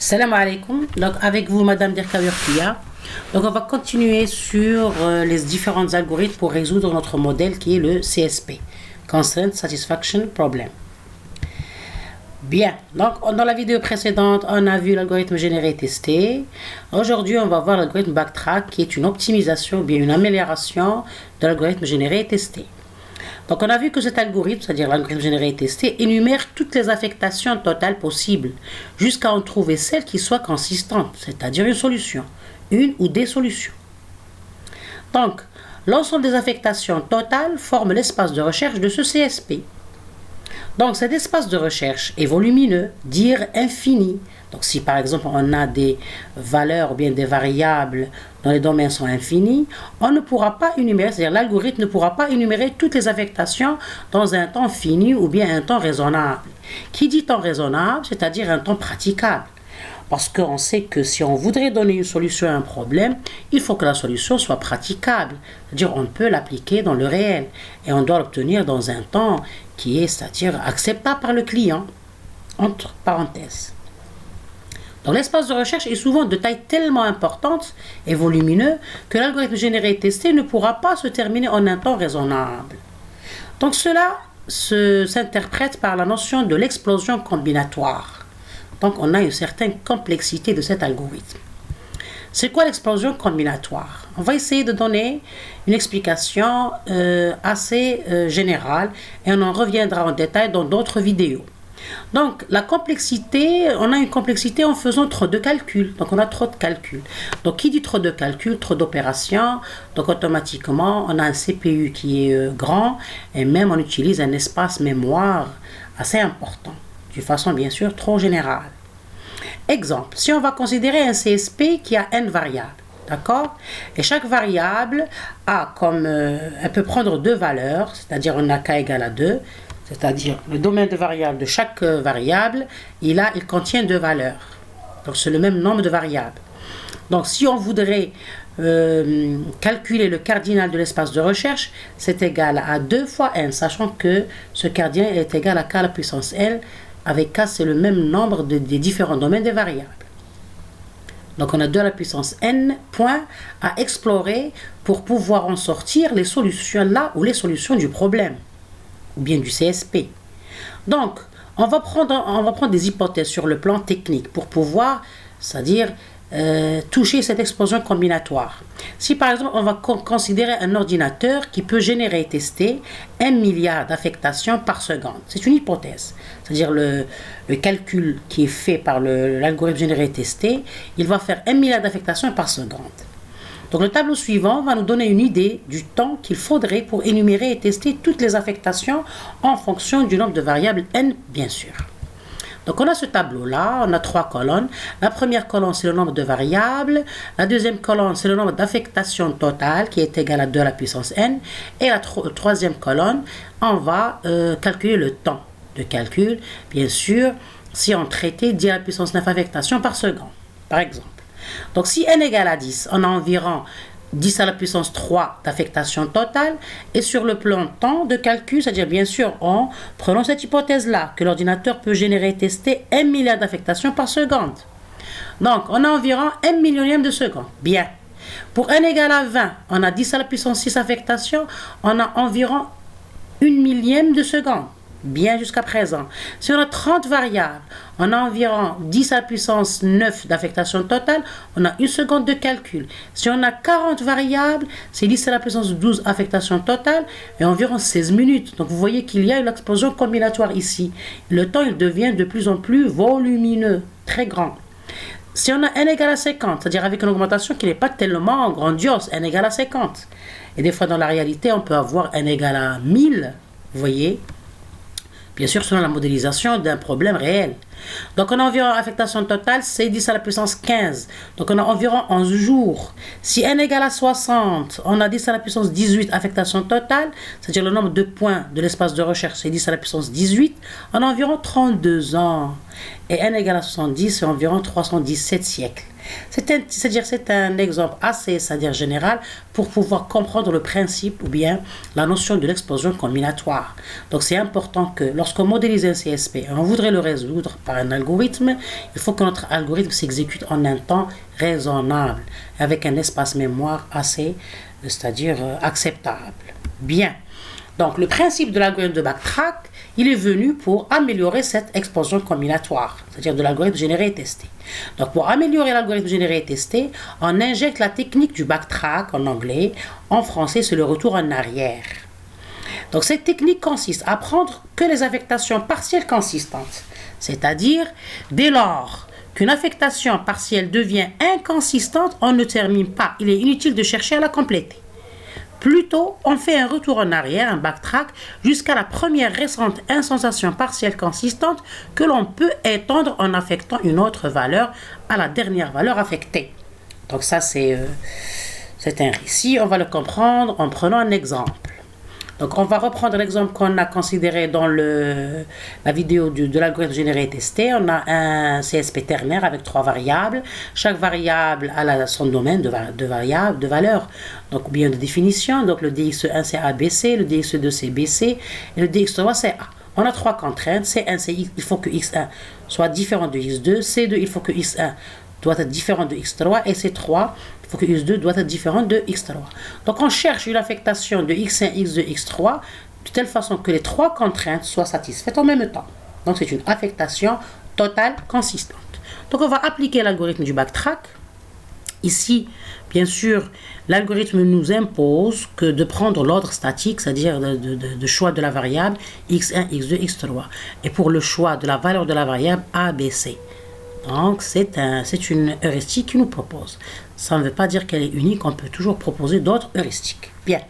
Salam alaikum. Donc avec vous Madame Derkawirkia. Donc on va continuer sur les différents algorithmes pour résoudre notre modèle qui est le CSP, Constraint Satisfaction Problem. Bien, donc dans la vidéo précédente, on a vu l'algorithme généré et testé. Aujourd'hui, on va voir l'algorithme backtrack qui est une optimisation, bien une amélioration de l'algorithme généré et testé. Donc on a vu que cet algorithme, c'est-à-dire l'algorithme généré et testé, énumère toutes les affectations totales possibles jusqu'à en trouver celle qui soit consistante, c'est-à-dire une solution, une ou des solutions. Donc, l'ensemble des affectations totales forme l'espace de recherche de ce CSP. Donc cet espace de recherche est volumineux, dire infini. Donc si par exemple on a des valeurs ou bien des variables dont les domaines sont infinis, on ne pourra pas énumérer, c'est-à-dire l'algorithme ne pourra pas énumérer toutes les affectations dans un temps fini ou bien un temps raisonnable. Qui dit temps raisonnable, c'est-à-dire un temps praticable. Parce qu'on sait que si on voudrait donner une solution à un problème, il faut que la solution soit praticable. C'est-à-dire on peut l'appliquer dans le réel et on doit l'obtenir dans un temps qui est, c'est-à-dire acceptable par le client, entre parenthèses. Donc l'espace de recherche est souvent de taille tellement importante et volumineux que l'algorithme généré et testé ne pourra pas se terminer en un temps raisonnable. Donc cela s'interprète par la notion de l'explosion combinatoire. Donc on a une certaine complexité de cet algorithme. C'est quoi l'explosion combinatoire? On va essayer de donner une explication assez générale et on en reviendra en détail dans d'autres vidéos. Donc la complexité, on a une complexité en faisant trop de calculs. Donc on a trop de calculs. Donc qui dit trop de calculs, trop d'opérations, donc automatiquement on a un CPU qui est grand et même on utilise un espace mémoire assez important, de façon bien sûr trop générale. Exemple, si on va considérer un CSP qui a n variables, d'accord? Et chaque variable a comme, elle peut prendre deux valeurs, c'est-à-dire on a k égale à 2, c'est-à-dire le domaine de variables de chaque variable, il contient deux valeurs. Donc c'est le même nombre de variables. Donc si on voudrait calculer le cardinal de l'espace de recherche, c'est égal à 2 fois n, sachant que ce cardinal est égal à k à la puissance n, avec k c'est le même nombre des différents domaines des variables. Donc on a 2 à la puissance n points à explorer pour pouvoir en sortir les solutions là ou les solutions du problème, ou bien du CSP. Donc on va prendre des hypothèses sur le plan technique pour pouvoir, c'est-à-dire toucher cette explosion combinatoire. Si par exemple on va considérer un ordinateur qui peut générer et tester 1 milliard d'affectations par seconde, c'est une hypothèse, c'est-à-dire le calcul qui est fait par l'algorithme généré et testé, il va faire 1 milliard d'affectations par seconde. Donc le tableau suivant va nous donner une idée du temps qu'il faudrait pour énumérer et tester toutes les affectations en fonction du nombre de variables n bien sûr. Donc on a ce tableau-là, on a 3 colonnes. La première colonne, c'est le nombre de variables. La deuxième colonne, c'est le nombre d'affectations totales qui est égal à 2 à la puissance n. Et la troisième colonne, on va calculer le temps de calcul. Bien sûr, si on traitait 10 à la puissance 9 affectations par seconde, par exemple. Donc si n égale à 10, on a environ 10 à la puissance 3 d'affectation totale, et sur le plan temps de calcul, c'est-à-dire bien sûr en prenant cette hypothèse-là, que l'ordinateur peut générer et tester 1 milliard d'affectations par seconde. Donc on a environ 1 millionième de seconde. Bien. Pour n égale à 20, on a 10 à la puissance 6 affectations, on a environ 1 millième de seconde. Bien jusqu'à présent. Si on a 30 variables, on a environ 10 à la puissance 9 d'affectation totale, on a 1 seconde de calcul. Si on a 40 variables, c'est 10 à la puissance 12 affectation totale et environ 16 minutes. Donc vous voyez qu'il y a une explosion combinatoire ici. Le temps il devient de plus en plus volumineux, très grand. Si on a n égale à 50, c'est-à-dire avec une augmentation qui n'est pas tellement grandiose, n égale à 50. Et des fois dans la réalité, on peut avoir n égale à 1000, vous voyez. Bien sûr, selon la modélisation d'un problème réel. Donc, on a environ affectation totale, c'est 10 à la puissance 15. Donc, on a environ 11 jours. Si n égale à 60, on a 10 à la puissance 18 affectation totale, c'est-à-dire le nombre de points de l'espace de recherche, c'est 10 à la puissance 18. On a environ 32 ans. Et n égale à 70, c'est environ 317 siècles. C'est un exemple assez, c'est-à-dire général, pour pouvoir comprendre le principe ou bien la notion de l'explosion combinatoire. Donc c'est important que lorsqu'on modélise un CSP et on voudrait le résoudre par un algorithme, il faut que notre algorithme s'exécute en un temps raisonnable, avec un espace mémoire assez, c'est-à-dire acceptable. Bien. Donc, le principe de l'algorithme de backtrack, il est venu pour améliorer cette explosion combinatoire, c'est-à-dire de l'algorithme généré et testé. Donc, pour améliorer l'algorithme généré et testé, on injecte la technique du backtrack en anglais. En français, c'est le retour en arrière. Donc, cette technique consiste à prendre que les affectations partielles consistantes, c'est-à-dire dès lors qu'une affectation partielle devient inconsistante, on ne termine pas. Il est inutile de chercher à la compléter. Plutôt, on fait un retour en arrière, un backtrack, jusqu'à la première récente insensation partielle consistante que l'on peut étendre en affectant une autre valeur à la dernière valeur affectée. Donc ça, c'est un récit. On va le comprendre en prenant un exemple. Donc on va reprendre l'exemple qu'on a considéré dans la vidéo de l'algorithme généré et testé. On a un CSP ternaire avec 3 variables. Chaque variable a son domaine de valeur, donc bien de définition. Donc le DX1 c'est ABC, le DX2 c'est BC et le DX3 c'est A. On a 3 contraintes. C1 c'est X, il faut que X1 soit différent de X2. C2 il faut que X1 doit être différent de X3 et C3 il faut que X2 doit être différent de X3. Donc on cherche une affectation de X1, X2, X3 de telle façon que les 3 contraintes soient satisfaites en même temps. Donc c'est une affectation totale consistante. Donc on va appliquer l'algorithme du backtrack. Ici, bien sûr, l'algorithme nous impose que de prendre l'ordre statique, c'est-à-dire de choix de la variable X1, X2, X3. Et pour le choix de la valeur de la variable ABC. Donc, c'est une heuristique qui nous propose. Ça ne veut pas dire qu'elle est unique, on peut toujours proposer d'autres heuristiques. Bien.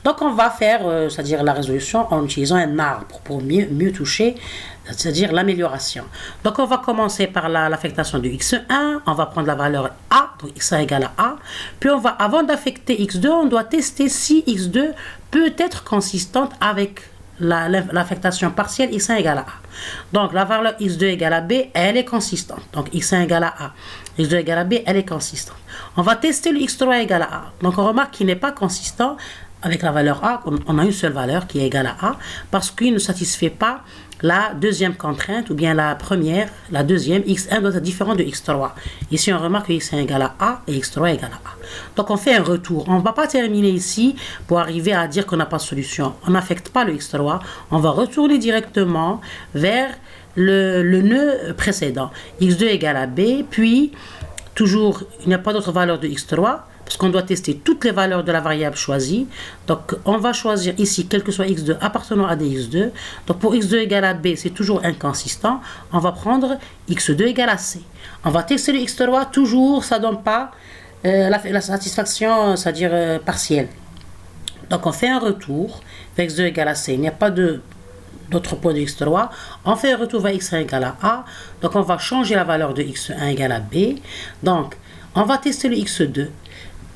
Donc, on va faire, c'est-à-dire la résolution en utilisant un arbre pour mieux toucher, c'est-à-dire l'amélioration. Donc, on va commencer par l'affectation de X1. On va prendre la valeur A, donc X1 égale à A. Puis, avant d'affecter X2, on doit tester si X2 peut être consistante avec l'affectation partielle X1 égale à A. Donc la valeur X2 égale à B, elle est consistante. Donc X1 égale à A, X2 égale à B, elle est consistante. On va tester le X3 égale à A. Donc on remarque qu'il n'est pas consistant avec la valeur A. On a une seule valeur qui est égale à A parce qu'il ne satisfait pas la deuxième contrainte ou bien la deuxième, X1 doit être différent de X3. Ici, on remarque que X1 égale à A et X3 égale à A. Donc, on fait un retour. On ne va pas terminer ici pour arriver à dire qu'on n'a pas de solution. On n'affecte pas le X3. On va retourner directement vers le nœud précédent. X2 égale à B, puis, toujours, il n'y a pas d'autre valeur de X3, parce qu'on doit tester toutes les valeurs de la variable choisie. Donc, on va choisir ici, quel que soit X2 appartenant à des X2. Donc, pour X2 égale à B, c'est toujours inconsistant. On va prendre X2 égale à C. On va tester le X3, toujours, ça ne donne pas la satisfaction, c'est-à-dire partielle. Donc, on fait un retour vers X2 égale à C. Il n'y a pas d'autre point de X3. On fait un retour vers X1 égale à A. Donc, on va changer la valeur de X1 égale à B. Donc, on va tester le X2.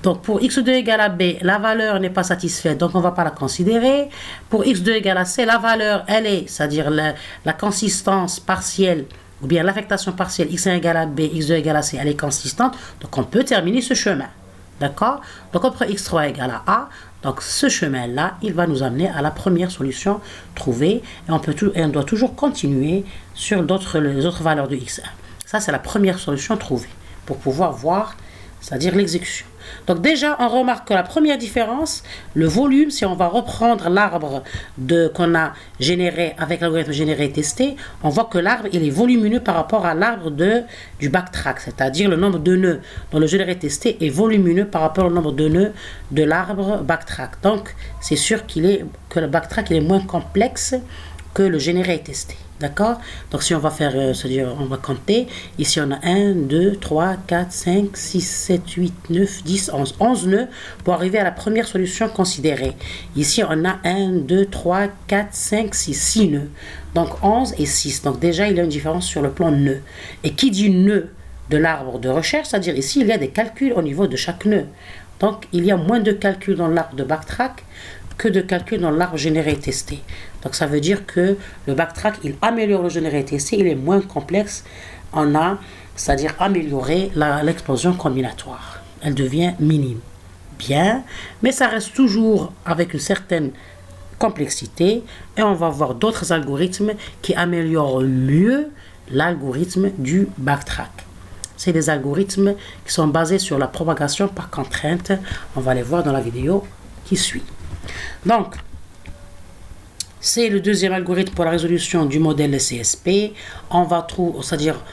Donc, pour X2 égale à B, la valeur n'est pas satisfaite, donc on ne va pas la considérer. Pour X2 égale à C, la valeur, elle est, c'est-à-dire la consistance partielle, ou bien l'affectation partielle, X1 égale à B, X2 égale à C, elle est consistante, donc on peut terminer ce chemin. D'accord? Donc, on prend X3 égale à A. Donc, ce chemin-là, il va nous amener à la première solution trouvée. Et on doit toujours continuer sur les autres valeurs de X1. Ça, c'est la première solution trouvée pour pouvoir voir, c'est-à-dire l'exécution. Donc déjà, on remarque que la première différence, le volume, si on va reprendre l'arbre qu'on a généré avec l'algorithme généré et testé, on voit que l'arbre, il est volumineux par rapport à l'arbre du backtrack, c'est-à-dire le nombre de nœuds dans le généré et testé est volumineux par rapport au nombre de nœuds de l'arbre backtrack. Donc, c'est sûr que le backtrack il est moins complexe que le généré et testé. D'accord? Donc, si on va faire, c'est-à-dire, on va compter. Ici, on a 1, 2, 3, 4, 5, 6, 7, 8, 9, 10, 11. 11 nœuds pour arriver à la première solution considérée. Ici, on a 1, 2, 3, 4, 5, 6, 6 nœuds. Donc, 11 et 6. Donc, déjà, il y a une différence sur le plan nœud. Et qui dit nœud de l'arbre de recherche, c'est-à-dire ici, il y a des calculs au niveau de chaque nœud. Donc, il y a moins de calculs dans l'arbre de backtrack que de calculs dans l'arbre généré et testé. Donc ça veut dire que le backtrack, il améliore le généré et testé, il est moins complexe. On a, c'est-à-dire améliorer l'explosion combinatoire. Elle devient minime. Bien, mais ça reste toujours avec une certaine complexité et on va voir d'autres algorithmes qui améliorent mieux l'algorithme du backtrack. C'est des algorithmes qui sont basés sur la propagation par contrainte. On va les voir dans la vidéo qui suit. Donc, c'est le deuxième algorithme pour la résolution du modèle CSP. On va trouver, c'est-à-dire